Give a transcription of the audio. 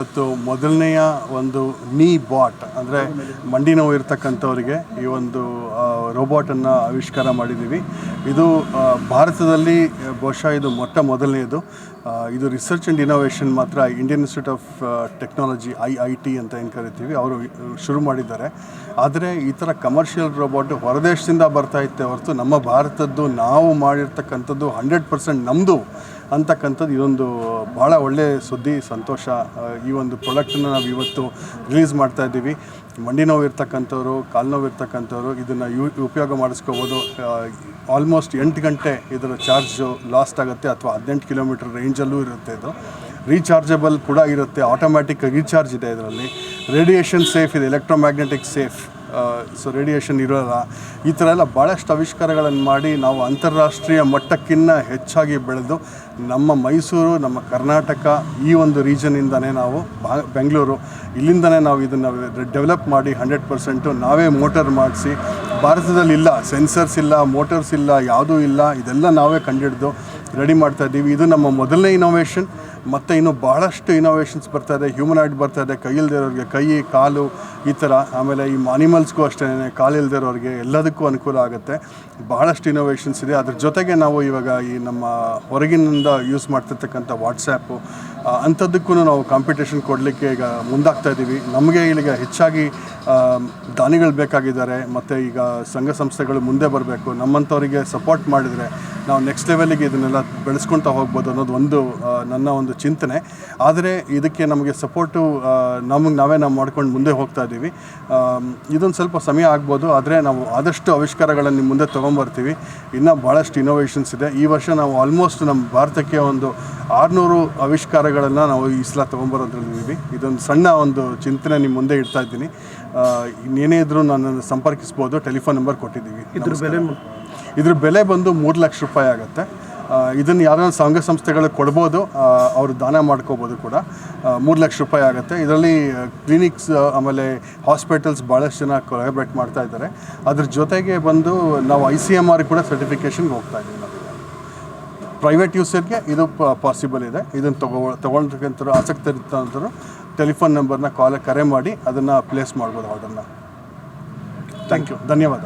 ಇವತ್ತು ಮೊದಲನೆಯ ಒಂದು ನೀ ಬಾಟ್ ಅಂದರೆ ಮಂಡಿ ನೋವು ಇರ್ತಕ್ಕಂಥವರಿಗೆ ಈ ಒಂದು ರೋಬೋಟನ್ನು ಆವಿಷ್ಕಾರ ಮಾಡಿದ್ದೀವಿ. ಇದು ಭಾರತದಲ್ಲಿ ಬಹುಶಃ ಇದು ಮೊದಲನೆಯದು. ಇದು ರಿಸರ್ಚ್ ಆ್ಯಂಡ್ ಇನೋವೇಷನ್ ಮಾತ್ರ Indian institute of technology IIT ಅಂತ ಏನು ಕರಿತೀವಿ ಅವರು ಶುರು ಮಾಡಿದ್ದಾರೆ. ಆದರೆ ಈ ಥರ ಕಮರ್ಷಿಯಲ್ ರೋಬೋಟ್ ಹೊರದೇಶದಿಂದ ಬರ್ತಾ ಇತ್ತೆ ಹೊರತು ನಮ್ಮ ಭಾರತದ್ದು ನಾವು ಮಾಡಿರ್ತಕ್ಕಂಥದ್ದು 100% ನಮ್ಮದು ಅಂತಕ್ಕಂಥದ್ದು ಇದೊಂದು ಭಾಳ ಒಳ್ಳೆಯ ಸುದ್ದಿ, ಸಂತೋಷ. ಈ ಒಂದು ಪ್ರಾಡಕ್ಟನ್ನು ನಾವು ಇವತ್ತು ರಿಲೀಸ್ ಮಾಡ್ತಾ ಇದ್ದೀವಿ. ಮಂಡಿ ನೋವು ಇರ್ತಕ್ಕಂಥವ್ರು, ಕಾಲು ನೋವು ಇರ್ತಕ್ಕಂಥವ್ರು ಇದನ್ನು ಉಪಯೋಗ ಮಾಡಿಸ್ಕೋಬೋದು. ಆಲ್ಮೋಸ್ಟ್ 8 ಗಂಟೆ ಇದರ ಚಾರ್ಜು ಲಾಸ್ಟ್ ಆಗುತ್ತೆ ಅಥವಾ 18 ಕಿಲೋಮೀಟರ್ ರೇಂಜಲ್ಲೂ ಇರುತ್ತೆ. ಇದು ರೀಚಾರ್ಜಬಲ್ ಕೂಡ ಇರುತ್ತೆ, ಆಟೋಮ್ಯಾಟಿಕ್ ರೀಚಾರ್ಜ್ ಇದೆ ಇದರಲ್ಲಿ. ರೇಡಿಯೇಷನ್ ಸೇಫ್ ಇದೆ, ಎಲೆಕ್ಟ್ರೋಮ್ಯಾಗ್ನೆಟಿಕ್ ಸೇಫ್, ಸೊ ರೇಡಿಯೇಷನ್ ಇರೋಲ್ಲ. ಈ ಥರ ಎಲ್ಲ ಭಾಳಷ್ಟು ಆವಿಷ್ಕಾರಗಳನ್ನು ಮಾಡಿ ನಾವು ಅಂತಾರಾಷ್ಟ್ರೀಯ ಮಟ್ಟಕ್ಕಿಂತ ಹೆಚ್ಚಾಗಿ ಬೆಳೆದು ನಮ್ಮ ಮೈಸೂರು, ನಮ್ಮ ಕರ್ನಾಟಕ ಈ ಒಂದು ರೀಜನಿಂದನೇ ನಾವು ಬೆಂಗಳೂರು ಇಲ್ಲಿಂದನೇ ನಾವು ಇದನ್ನು ಡೆವಲಪ್ ಮಾಡಿ 100% ನಾವೇ ಮೋಟರ್ ಮಾಡಿಸಿ, ಭಾರತದಲ್ಲಿ ಇಲ್ಲ ಸೆನ್ಸರ್ಸ್ ಇಲ್ಲ, ಮೋಟರ್ಸ್ ಇಲ್ಲ, ಯಾವುದೂ ಇಲ್ಲ, ಇದೆಲ್ಲ ನಾವೇ ಕಂಡುಹಿಡಿದು ರೆಡಿ ಮಾಡ್ತಾಯಿದ್ದೀವಿ. ಇದು ನಮ್ಮ ಮೊದಲನೇ ಇನೋವೇಷನ್. ಮತ್ತು ಇನ್ನೂ ಭಾಳಷ್ಟು ಇನೋವೇಷನ್ಸ್ ಬರ್ತಾಯಿದೆ. ಹ್ಯೂಮನಾಯ್ಡ್ ಬರ್ತಾಯಿದೆ, ಕೈ ಇಲ್ದಿರೋರಿಗೆ ಕೈ, ಕಾಲು ಈ ಥರ. ಆಮೇಲೆ ಈ ಅನಿಮಲ್ಸ್ಗೂ ಅಷ್ಟೇ, ಕಾಲು ಇಲ್ದಿರೋರಿಗೆ ಎಲ್ಲದಕ್ಕೂ ಅನುಕೂಲ ಆಗುತ್ತೆ. ಭಾಳಷ್ಟು ಇನೋವೇಷನ್ಸ್ ಇದೆ. ಅದ್ರ ಜೊತೆಗೆ ನಾವು ಇವಾಗ ಈ ನಮ್ಮ ಹೊರಗಿನಿಂದ ಯೂಸ್ ಮಾಡ್ತಿರ್ತಕ್ಕಂಥ ವಾಟ್ಸ್ಯಾಪು ಅಂಥದ್ದಕ್ಕೂ ನಾವು ಕಾಂಪಿಟೇಷನ್ ಕೊಡಲಿಕ್ಕೆ ಈಗ ಮುಂದಾಗ್ತಾ ಇದ್ದೀವಿ. ನಮಗೆ ಇಲ್ಲಿಗ ಹೆಚ್ಚಾಗಿ ದಾನಿಗಳು ಬೇಕಾಗಿದ್ದಾರೆ. ಮತ್ತು ಈಗ ಸಂಘ ಸಂಸ್ಥೆಗಳು ಮುಂದೆ ಬರಬೇಕು. ನಮ್ಮಂಥವರಿಗೆ ಸಪೋರ್ಟ್ ಮಾಡಿದರೆ ನಾವು ನೆಕ್ಸ್ಟ್ ಲೆವೆಲಿಗೆ ಇದನ್ನೆಲ್ಲ ಬೆಳೆಸ್ಕೊಳ್ತಾ ಹೋಗ್ಬೋದು ಅನ್ನೋದು ನನ್ನ ಒಂದು ಚಿಂತನೆ. ಆದರೆ ಇದಕ್ಕೆ ನಮಗೆ ಸಪೋರ್ಟು ನಾವೇ ಮಾಡ್ಕೊಂಡು ಮುಂದೆ ಹೋಗ್ತಾ ಇದ್ದೀವಿ. ಇದೊಂದು ಸ್ವಲ್ಪ ಸಮಯ ಆಗ್ಬೋದು, ಆದರೆ ನಾವು ಆದಷ್ಟು ಆವಿಷ್ಕಾರಗಳನ್ನು ಮುಂದೆ ತೊಗೊಂಬರ್ತೀವಿ. ಇನ್ನೂ ಭಾಳಷ್ಟು ಇನೋವೇಷನ್ಸ್ ಇದೆ. ಈ ವರ್ಷ ನಾವು ಆಲ್ಮೋಸ್ಟ್ ನಮ್ಮ ಭಾರತಕ್ಕೆ ಒಂದು 600 ಆವಿಷ್ಕಾರಗಳನ್ನು ನಾವು ಈ ಸಲ ತೊಗೊಂಬರೋದ್ರಲ್ಲಿದ್ದೀವಿ. ಇದೊಂದು ಸಣ್ಣ ಒಂದು ಚಿಂತನೆ ನಿಮ್ಮ ಮುಂದೆ ಇಡ್ತಾ ಇದ್ದೀನಿ. ಇನ್ನೇನೇ ಇದ್ದರೂ ನನ್ನನ್ನು ಸಂಪರ್ಕಿಸ್ಬೋದು, ಟೆಲಿಫೋನ್ ನಂಬರ್ ಕೊಟ್ಟಿದ್ದೀವಿ. ಇದ್ರ ಬೆಲೆ ಬಂದು 3 ಲಕ್ಷ ರೂಪಾಯಿ ಆಗುತ್ತೆ. ಇದನ್ನು ಯಾರನ್ನ ಸಂಘ ಸಂಸ್ಥೆಗಳಿಗೆ ಕೊಡ್ಬೋದು, ಅವರು ದಾನ ಮಾಡ್ಕೋಬೋದು ಕೂಡ. 3 ಲಕ್ಷ ರೂಪಾಯಿ ಆಗುತ್ತೆ. ಇದರಲ್ಲಿ ಕ್ಲಿನಿಕ್ಸ್ ಆಮೇಲೆ ಹಾಸ್ಪಿಟಲ್ಸ್ ಭಾಳಷ್ಟು ಜನ ಕೊಲಾಬ್ರೇಟ್ ಮಾಡ್ತಾ ಇದ್ದಾರೆ. ಅದ್ರ ಜೊತೆಗೆ ಬಂದು ನಾವು ICMR ಕೂಡ ಸರ್ಟಿಫಿಕೇಷನ್ಗೆ ಹೋಗ್ತಾ ಇದ್ದೀವಿ. ನಾವು ಪ್ರೈವೇಟ್ ಯೂಸರ್ಗೆ ಇದು ಪಾಸಿಬಲ್ ಇದೆ. ಇದನ್ನು ತೊಗೊಳ್ತಕ್ಕಂಥವ್ರು ಆಸಕ್ತರಿರ್ತಂಥವ್ರು ಟೆಲಿಫೋನ್ ನಂಬರ್ನ ಕರೆ ಮಾಡಿ ಅದನ್ನು ಪ್ಲೇಸ್ ಮಾಡ್ಬೋದು ಆರ್ಡರ್ನ. ಥ್ಯಾಂಕ್ ಯು, ಧನ್ಯವಾದ.